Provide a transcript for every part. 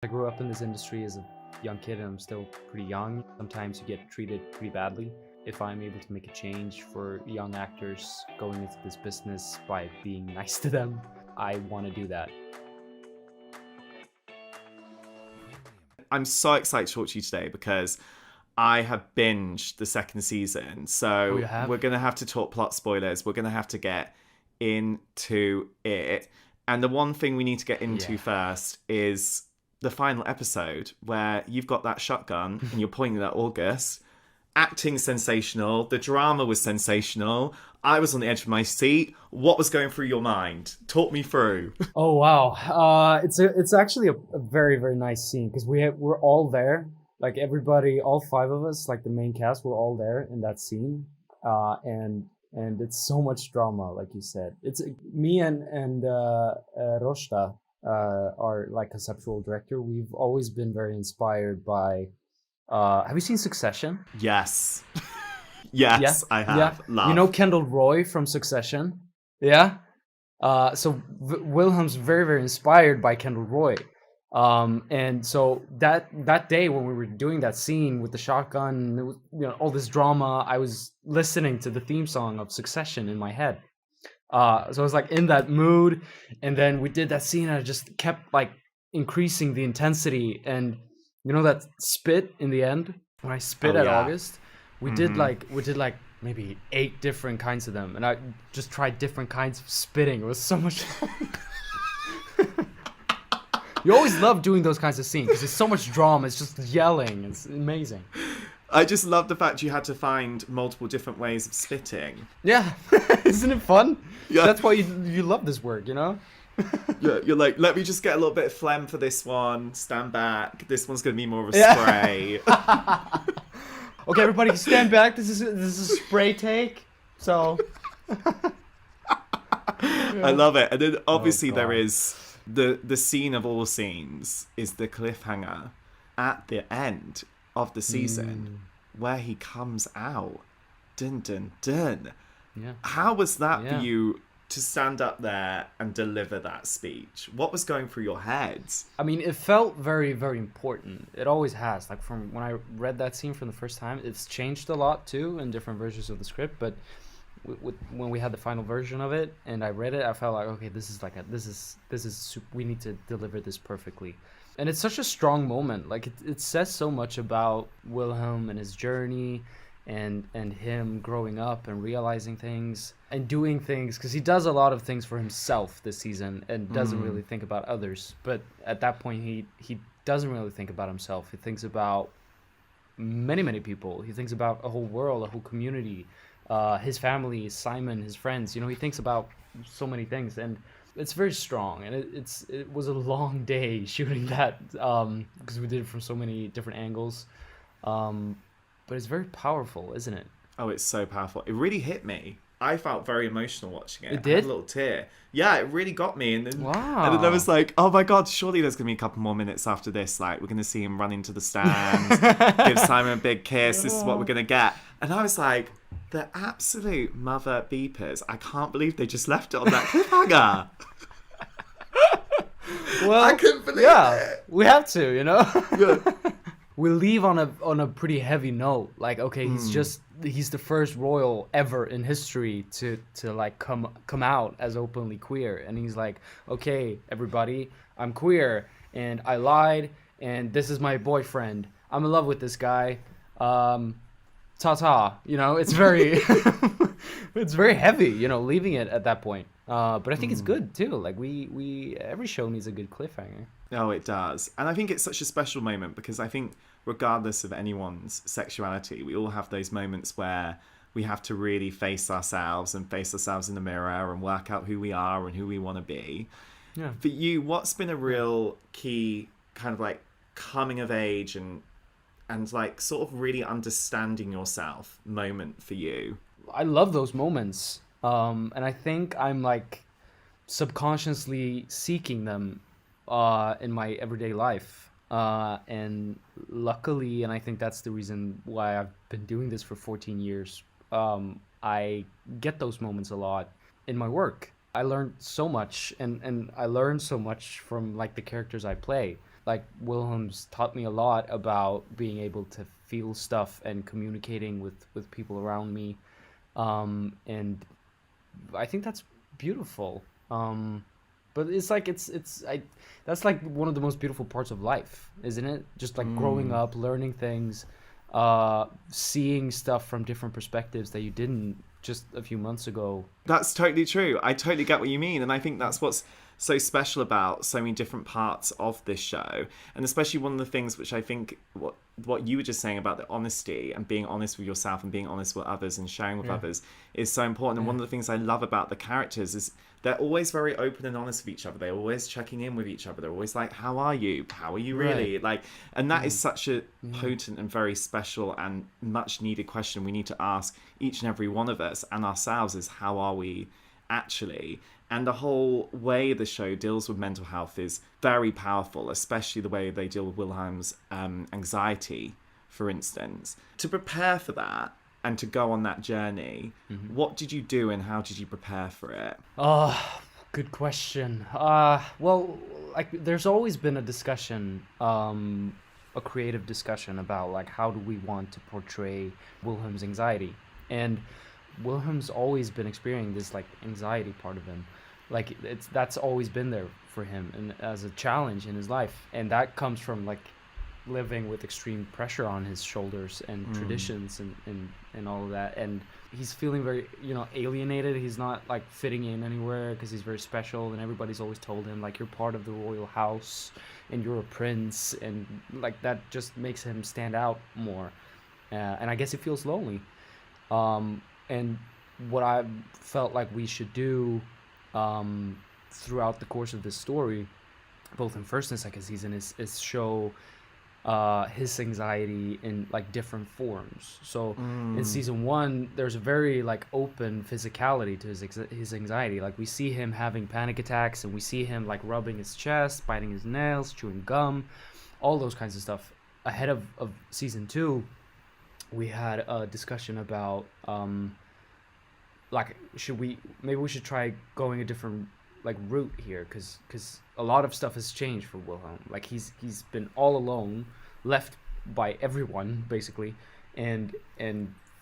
I grew up in this industry as a young kid and I'm still pretty young. Sometimes you get treated pretty badly. If I'm able to make a change for young actors going into this business by being nice to them, I want to do that. I'm so excited to talk to you today because I have binged the second season. So we're going to have to talk plot spoilers. We're going to have to get into it. And the one thing we need to get into first is the final episode where you've got that shotgun and you're pointing at August. Acting sensational. The drama was sensational. I was on the edge of my seat. What was going through your mind? Talk me through. Oh wow, it's actually a very, very nice scene because we're all there, like everybody, all five of us, like the main cast, we're all there in that scene, and it's so much drama, like you said. It's me and Rosta, our like conceptual director. We've always been very inspired by. Have you seen Succession? Yes. Yes, yeah? I have. Yeah. You know Kendall Roy from Succession? Yeah? So Wilhelm's very, very inspired by Kendall Roy. And so that day when we were doing that scene with the shotgun, it was, all this drama, I was listening to the theme song of Succession in my head. So I was like in that mood, and then we did that scene and I just kept like increasing the intensity. And you know that spit in the end when I spit at August? We did like maybe 8 different kinds of them, and I just tried different kinds of spitting. It was so much fun. You always love doing those kinds of scenes because it's so much drama. It's just yelling. It's amazing. I just love the fact you had to find multiple different ways of spitting. Yeah, isn't it fun? Yeah, that's why you love this work, you know. Yeah, you're like, let me just get a little bit of phlegm for this one. Stand back. This one's gonna be more of a spray. Okay, everybody, stand back. This is a spray take. So. I love it, and then obviously there is the scene of all scenes is the cliffhanger at the end of the season where he comes out. Dun dun dun. Yeah. How was that for you to stand up there and deliver that speech? What was going through your head? I mean, it felt very, very important. It always has. Like from when I read that scene for the first time, it's changed a lot too in different versions of the script. But when we had the final version of it and I read it, I felt like, okay, this is we need to deliver this perfectly. And it's such a strong moment. Like it says so much about Wilhelm and his journey. And him growing up and realizing things and doing things, because he does a lot of things for himself this season and doesn't really think about others. But at that point, he doesn't really think about himself. He thinks about many, many people. He thinks about a whole world, a whole community, his family, Simon, his friends. He thinks about so many things, and it's very strong. And it was a long day shooting that because we did it from so many different angles. But it's very powerful, isn't it? Oh, it's so powerful. It really hit me. I felt very emotional watching it. It did? I had a little tear. Yeah, it really got me. And then, wow. And then I was like, oh my God, surely there's going to be a couple more minutes after this. Like, we're going to see him run into the stands, give Simon a big kiss. This is what we're going to get. And I was like, the absolute mother beepers. I can't believe they just left it on that cliffhanger. Well, I couldn't believe it. We have to, Yeah. We leave on a pretty heavy note. Like, okay, he's the first royal ever in history to like come out as openly queer. And he's like, okay, everybody, I'm queer and I lied and this is my boyfriend. I'm in love with this guy. Ta-ta. It's very it's very heavy, leaving it at that point. But I think it's good too. Like we every show needs a good cliffhanger. Oh, it does. And I think it's such a special moment because I think regardless of anyone's sexuality, we all have those moments where we have to really face ourselves and face ourselves in the mirror and work out who we are and who we want to be. Yeah. For you, what's been a real key kind of like coming of age and like sort of really understanding yourself moment for you? I love those moments. And I think I'm like subconsciously seeking them in my everyday life. And luckily, and I think that's the reason why I've been doing this for 14 years, I get those moments a lot in my work. I learned so much, and I learned so much from like the characters I play. like Wilhelm's taught me a lot about being able to feel stuff and communicating with people around me. And I think that's beautiful. But it's like that's like one of the most beautiful parts of life, isn't it? Just like growing up, learning things, seeing stuff from different perspectives that you didn't just a few months ago. That's totally true. I totally get what you mean, and I think that's what's so special about so many different parts of this show, and especially one of the things which I think what you were just saying about the honesty and being honest with yourself and being honest with others and sharing with others is so important. And one of the things I love about the characters is they're always very open and honest with each other. They're always checking in with each other. They're always like, how are you? How are you really? Right. Like, and that is such a potent and very special and much needed question we need to ask each and every one of us and ourselves is, how are we actually? And the whole way the show deals with mental health is very powerful, especially the way they deal with Wilhelm's anxiety, for instance. To prepare for that and to go on that journey, what did you do and how did you prepare for it? Oh, good question. Well, like there's always been a discussion, a creative discussion about like how do we want to portray Wilhelm's anxiety, and Wilhelm's always been experiencing this like anxiety part of him. Like that's always been there for him and as a challenge in his life, and that comes from like living with extreme pressure on his shoulders and traditions and all of that, and he's feeling very alienated. He's not like fitting in anywhere because he's very special, and everybody's always told him like, you're part of the royal house and you're a prince, and like that just makes him stand out more, and I guess he feels lonely. And what I felt like we should do throughout the course of this story, both in first and second season, is show his anxiety in like different forms. So in season 1, there's a very like open physicality to his anxiety. Like we see him having panic attacks, and we see him like rubbing his chest, biting his nails, chewing gum, all those kinds of stuff. Ahead of season 2, we had a discussion about like maybe we should try going a different like route here, because a lot of stuff has changed for Wilhelm. Like he's been all alone, left by everyone basically, and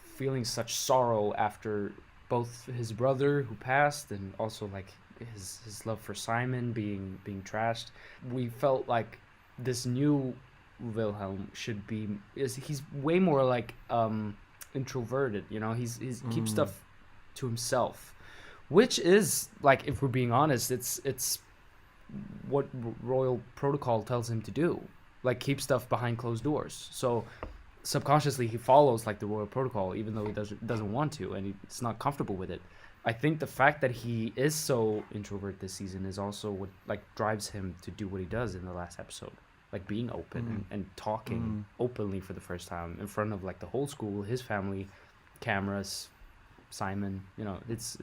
feeling such sorrow after both his brother who passed and also like his love for Simon being trashed. We felt like this new Wilhelm he's way more like introverted, he's keeps stuff to himself, which is like, if we're being honest, it's what royal protocol tells him to do, like keep stuff behind closed doors. So subconsciously he follows like the royal protocol, even though he doesn't want to, and he's not comfortable with it. I think the fact that he is so introvert this season is also what like drives him to do what he does in the last episode, like being open and talking openly for the first time in front of like the whole school, his family, cameras, Simon. It's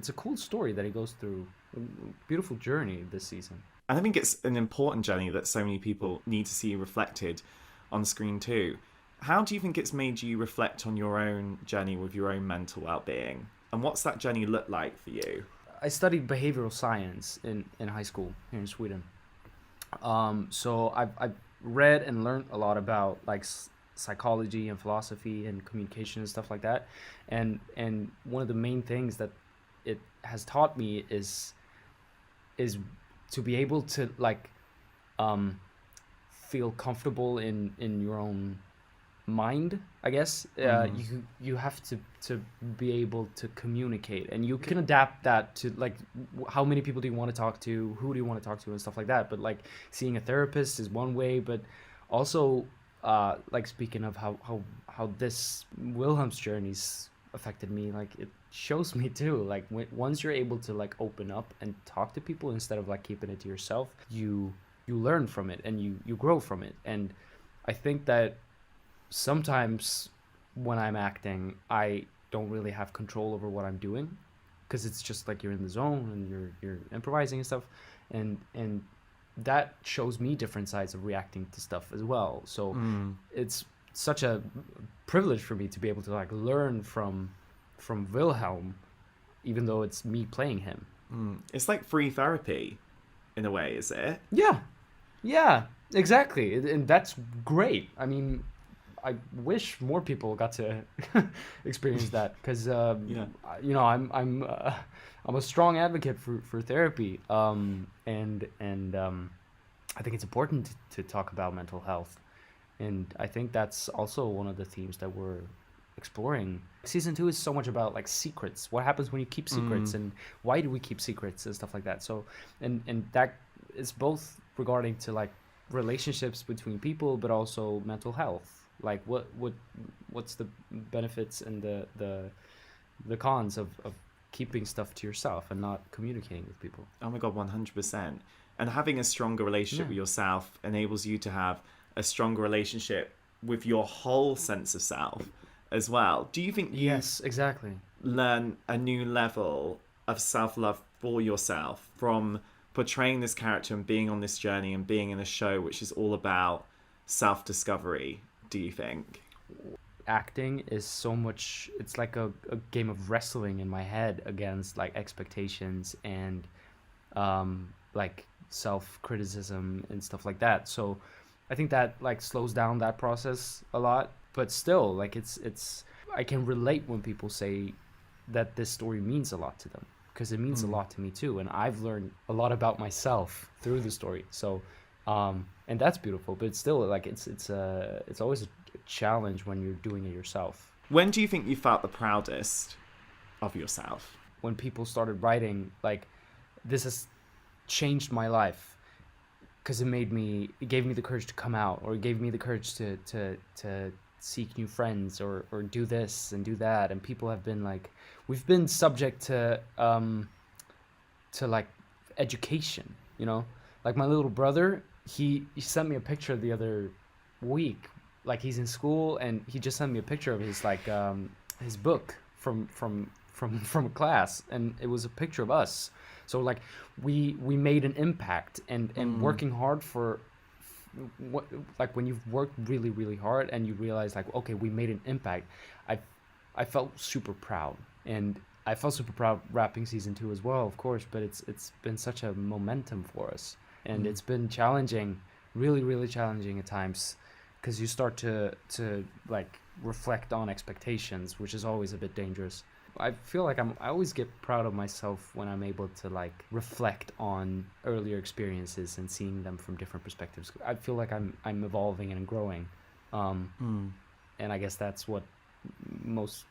a cool story that he goes through, a beautiful journey this season. And I think it's an important journey that so many people need to see reflected on screen too. How do you think it's made you reflect on your own journey with your own mental well-being? And what's that journey look like for you? I studied behavioral science in high school here in Sweden. So I've read and learned a lot about like psychology and philosophy and communication and stuff like that, and one of the main things that it has taught me is to be able to like feel comfortable in your own mind, I guess. You have to be able to communicate, and you can adapt that to like how many people do you want to talk to, who do you want to talk to, and stuff like that. But like seeing a therapist is one way, but also like speaking of how this Wilhelm's journey's affected me, like it shows me too, like once you're able to like open up and talk to people instead of like keeping it to yourself, you learn from it and you grow from it. And I think that sometimes when I'm acting, I don't really have control over what I'm doing, because it's just like you're in the zone and you're improvising and stuff, and that shows me different sides of reacting to stuff as well. So it's such a privilege for me to be able to like learn from Wilhelm, even though it's me playing him. It's like free therapy in a way, is it? Yeah, Exactly, and that's great. I mean, I wish more people got to experience that because you know I'm a strong advocate for therapy, and I think it's important to talk about mental health, and I think that's also one of the themes that we're exploring. Season 2 is so much about like secrets. What happens when you keep secrets, and why do we keep secrets and stuff like that. So, and that is both regarding to like relationships between people, but also mental health. Like what's the benefits and the cons of keeping stuff to yourself and not communicating with people. Oh my god, 100%. And having a stronger relationship with yourself enables you to have a stronger relationship with your whole sense of self as well. Do you think yes, exactly, learn a new level of self-love for yourself from portraying this character and being on this journey and being in a show which is all about self-discovery, do you think? Acting is so much, it's like a game of wrestling in my head against like expectations and like self-criticism and stuff like that. So I think that like slows down that process a lot, but still like it's I can relate when people say that this story means a lot to them, because it means a lot to me too, and I've learned a lot about myself through the story. So and that's beautiful, but it's still like it's always a challenge when you're doing it yourself. When do you think you felt the proudest of yourself? When people started writing like, this has changed my life, because it gave me the courage to come out, or it gave me the courage to seek new friends, or do this and do that. And people have been like, we've been subject to like education, you know, like my little brother, he sent me a picture the other week, like he's in school, and he just sent me a picture of his like his book from a class, and it was a picture of us. So like we made an impact, and working hard for what, like when you've worked really really hard and you realize like, okay, we made an impact. I felt super proud, and I felt super proud wrapping season 2 as well, of course, but it's been such a momentum for us, and it's been challenging, really really challenging at times, because you start to like reflect on expectations, which is always a bit dangerous. I feel like I always get proud of myself when I'm able to like reflect on earlier experiences and seeing them from different perspectives. I feel like I'm evolving and growing, and I guess that's what most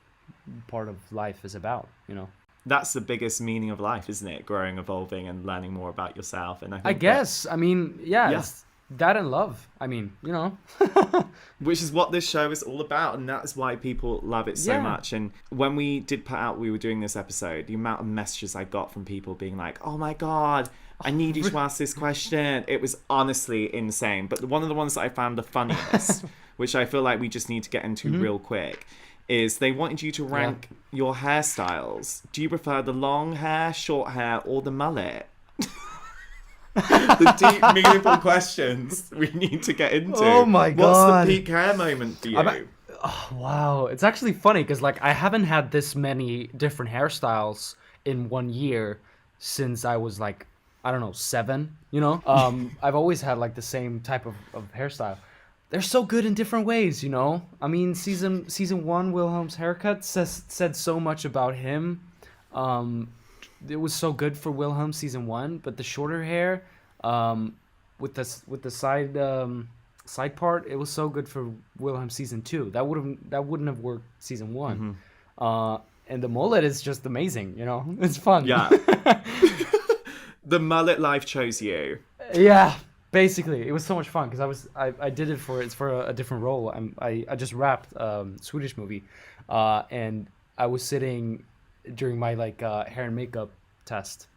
part of life is about, you know. That's the biggest meaning of life, isn't it? Growing, evolving, and learning more about yourself. And I guess I mean, it's that and love. I mean, you know. Which is what this show is all about, and that's why people love it so much. And when we did put out, we were doing this episode, the amount of messages I got from people being like, oh my god, I need you to ask this question. It was honestly insane. But one of the ones that I found the funniest, which I feel like we just need to get into real quick, is they wanted you to rank your hairstyles. Do you prefer the long hair, short hair, or the mullet? The deep, meaningful questions we need to get into. Oh my god! What's the peak hair moment for you? Oh, wow, it's actually funny because like I haven't had this many different hairstyles in 1 year since I was like, I don't know, 7. You know, I've always had like the same type of hairstyle. They're so good in different ways, you know. I mean, season 1, Wilhelm's haircut said so much about him. It was so good for Wilhelm season 1, but the shorter hair, with the side part, it was so good for Wilhelm season 2. That wouldn't have worked season 1. And the mullet is just amazing, you know. It's fun. Yeah. The mullet life chose you. Yeah, basically, it was so much fun because I did it for a different role. I just wrapped Swedish movie, and I was sitting during my like hair and makeup test,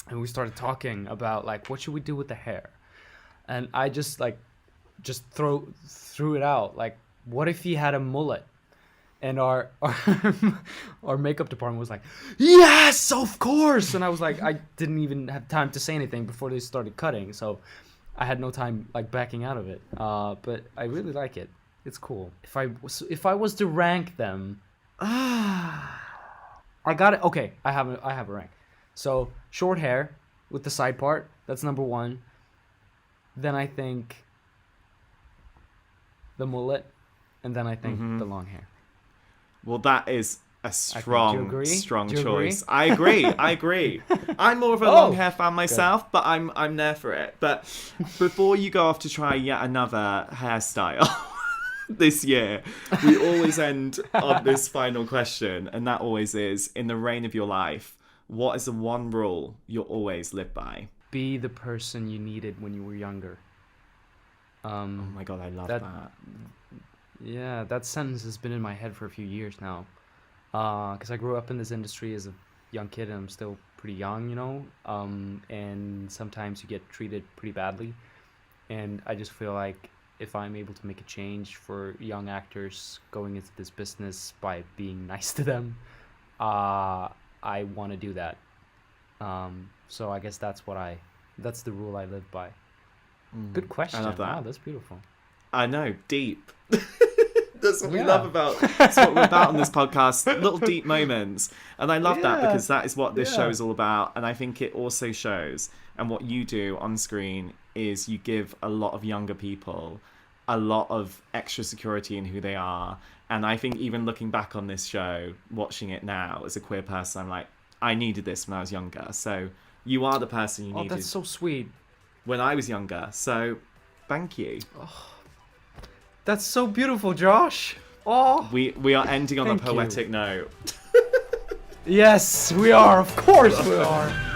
and we started talking about like, what should we do with the hair, and I just threw it out, like, what if he had a mullet? And our makeup department was like, yes, of course. And I was like, I didn't even have time to say anything before they started cutting, so I had no time like backing out of it. But I really like it. It's cool. If I was to rank them, I got it. Okay, I have a rank. So short hair with the side part, that's number 1. Then I think the mullet, and then I think the long hair. Well, that is a strong choice. I agree. I'm more of a long hair fan myself, but I'm there for it. But before you go off to try yet another hairstyle this year, we always end on this final question, and that always is, in the reign of your life, what is the one rule you'll always live by? Be the person you needed when you were younger. Oh my god, I love that. Yeah, that sentence has been in my head for a few years now. Because I grew up in this industry as a young kid, and I'm still pretty young, you know. And sometimes you get treated pretty badly. And I just feel like if I'm able to make a change for young actors going into this business by being nice to them, I want to do that. So I guess that's the rule I live by. Good question. I love that. Wow, that's beautiful. I know, deep. That's what we love about. That's what we're about on this podcast. Little deep moments, and I love that because that is what this show is all about. And I think it also shows, and what you do on screen is you give a lot of younger people a lot of extra security in who they are. And I think even looking back on this show, watching it now as a queer person, I'm like, I needed this when I was younger. So you are the person you needed. Oh, that's so sweet. When I was younger. So thank you. Oh, that's so beautiful, Josh. Oh, we are ending on a poetic note. Yes, we are. Of course we are.